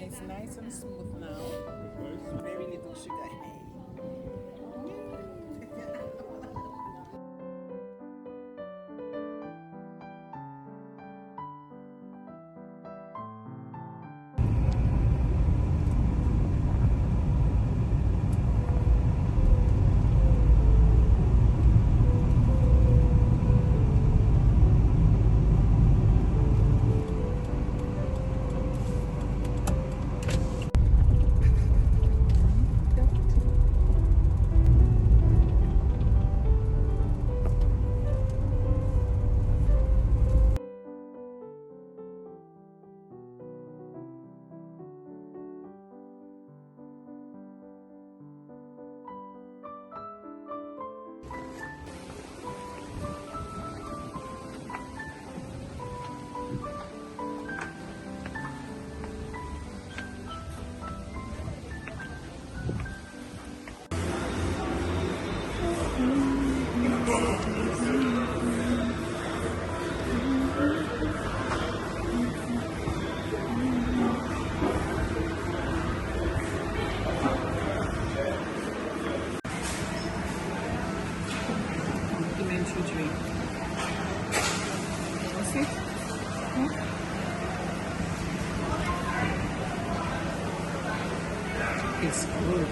It's nice and smooth now. Very little sugar. It's good.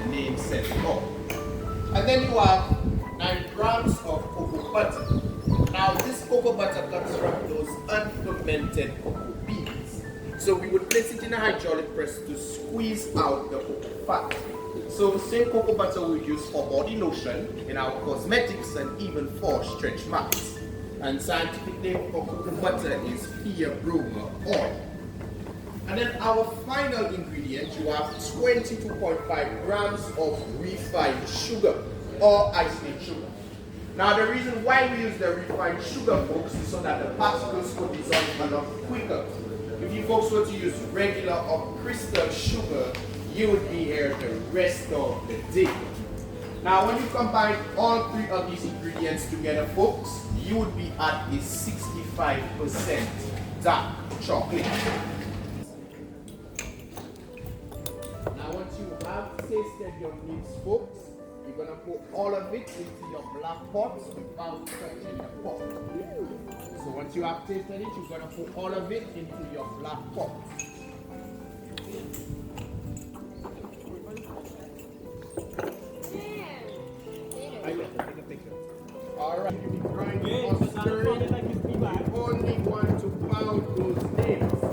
Name set up. And then you have 9 grams of cocoa butter. Now this cocoa butter comes from those unfermented cocoa beans. So we would place it in a hydraulic press to squeeze out the cocoa fat. So the same cocoa butter we use for body lotion, in our cosmetics, and even for stretch marks. And scientific name for cocoa butter is Theobroma oil. And then our final ingredient, you have 22.5 grams of refined sugar or isolate sugar. Now the reason why we use the refined sugar, folks, is so that the particles will dissolve a lot quicker. If you folks were to use regular or crystal sugar, you would be here the rest of the day. Now when you combine all 3 of these ingredients together, folks, you would be at a 65% dark chocolate. Now once you have tasted your mix, folks, you're going to put all of it into your black pot without touching the pot. So once you have tasted it, you're going to put all of it into your black pot. Alright, you be grinding or stirring. You only want to pound those nails.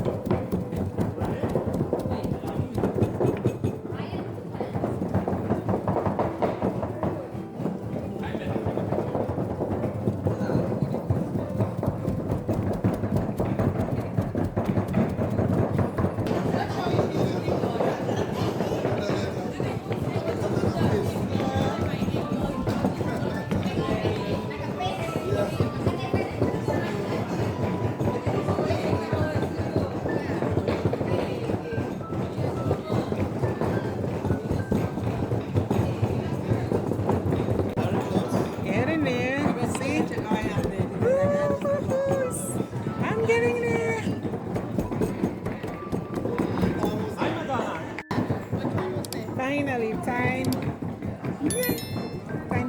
Finally, time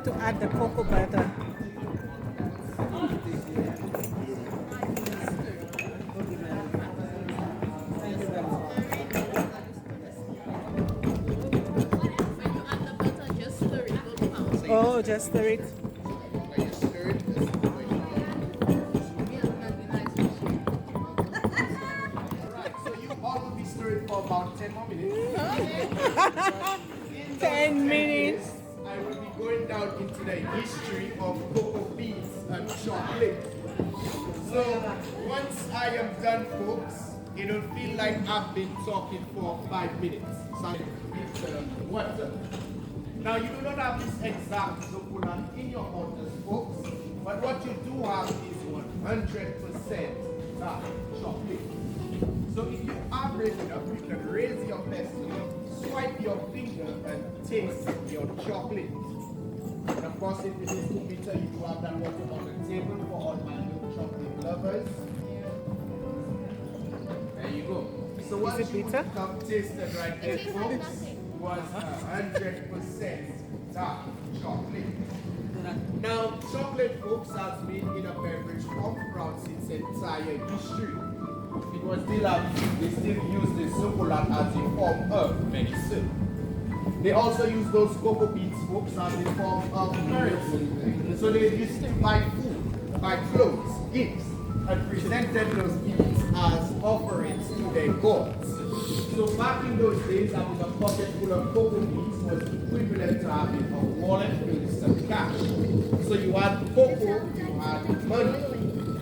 to add the cocoa butter. just stir it. When you stir it, this is the way you do it. Right, so you all will be stirring for about 10 more minutes. 10 minutes. I will be going down into the history of cocoa beans and chocolate. So once I am done, folks, it'll feel like I've been talking for 5 minutes. So water. Now you do not have this exact chocolate in your orders, folks, but what you do have is 100% dark chocolate. So if you are brave enough, you can raise your pestle, swipe your finger, and taste your chocolate. And of course, if it is too bitter, you do have that water on the table for all my little chocolate lovers. There you go. So what you would have tasted right there, folks, was 100% dark chocolate. Now, chocolate, folks, has been in a beverage form throughout its entire history. Because they still use the chocolate as a form of medicine. They also use those cocoa beans, folks, as a form of currency. So they used to buy food, buy clothes, gifts, and presented those gifts as offerings to their gods. So back in those days, having a pocket full of cocoa beans was equivalent to having a wallet filled with some cash. So you had cocoa, you had money.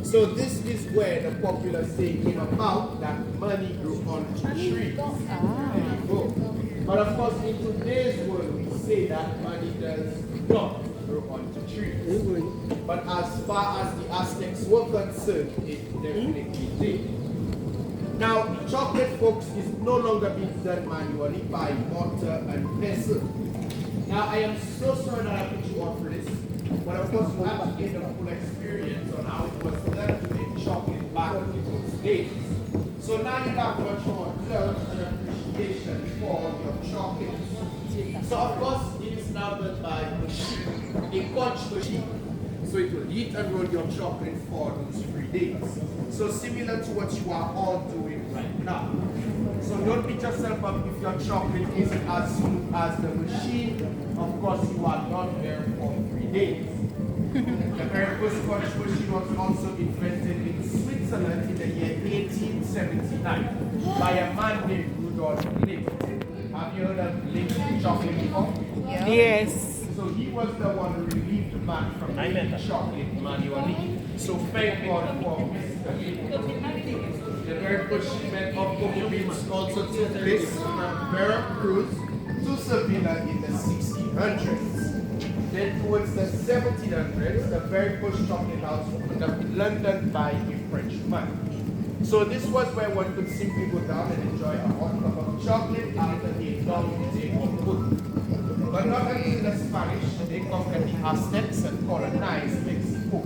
So this is where the popular saying came about that money grew on trees. There you go. But of course, in today's world, we say that money does not grow onto trees. But as far as the Aztecs were concerned, it definitely did. Now, chocolate, folks, is no longer being done manually by mortar and pestle. Now, I am so sorry that I put you on for this, but of course, you have to get the full experience on how it was done to make chocolate back in those days. So now you have much more love and appreciation for your chocolate. So of course, it is now done by machine, a punch machine. So it will heat and roll your chocolate for those 3 days. So similar to what you are all doing right now. So don't beat yourself up if your chocolate isn't as smooth as the machine. Of course, you are not there for 3 days. The very first punch machine was also invented in Switzerland in the year 1879 by a man named Rudolf Lick. Have you heard of Lick chocolate before? Yes. So he was the one who relieved the man from making chocolate manually. So thank God for Mr. Lick. The very first shipment of cocoa beans also took place from Veracruz to Sevilla in the 1600s. Then towards the 1700s, the very first chocolate house opened up in London by a Frenchman. So this was where one could simply go down and enjoy a hot cup of chocolate after a long day of food. But not until the Spanish, they conquered the Aztecs and colonized Mexico.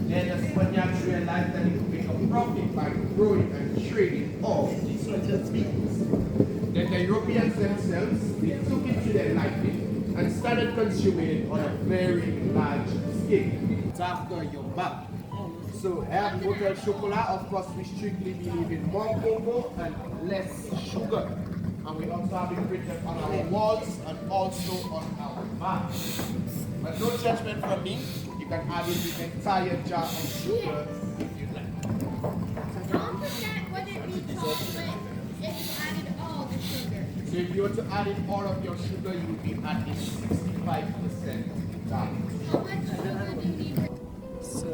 Then the Spaniards realized that they could make a profit by growing and trading all these little beans. Then the Europeans themselves, they took it to their liking and started consuming it on a very large scale. It's after your back. So Rabot Chocolat, of course, we strictly believe in more cocoa and less sugar. And we also have it printed on our walls and also on our bags. But no judgment from me. You can add in the entire jar of sugar if you like. Don't forget what it means chocolate if you added all the sugar. So if you were to add in all of your sugar, you would be at a 65% dark. How much sugar do you need? So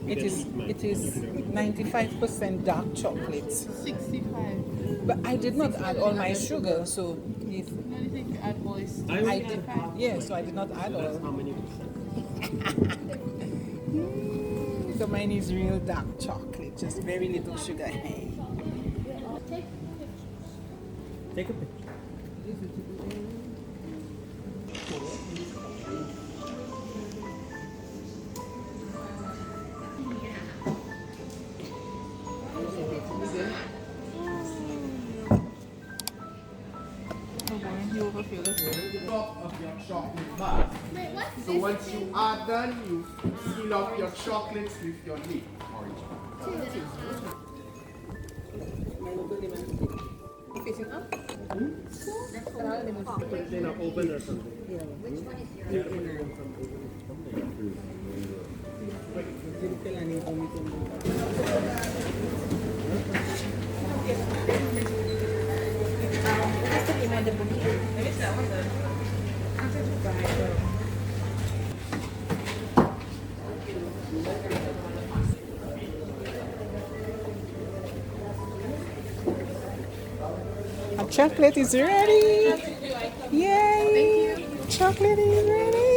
it is 95% dark chocolate. 65. But I did not add all my sugar, so if No, you think you add boys. I did, yeah, so I did not add all. How many percent? So mine is real dark chocolate, just very little sugar. Take a picture. You overfill it. Top of your chocolate bar. Wait, what's So this? once you are done, you seal off your chocolates with your lid. Facing up? Put it in an oven or something. Our chocolate is ready. Yay! Chocolate is ready.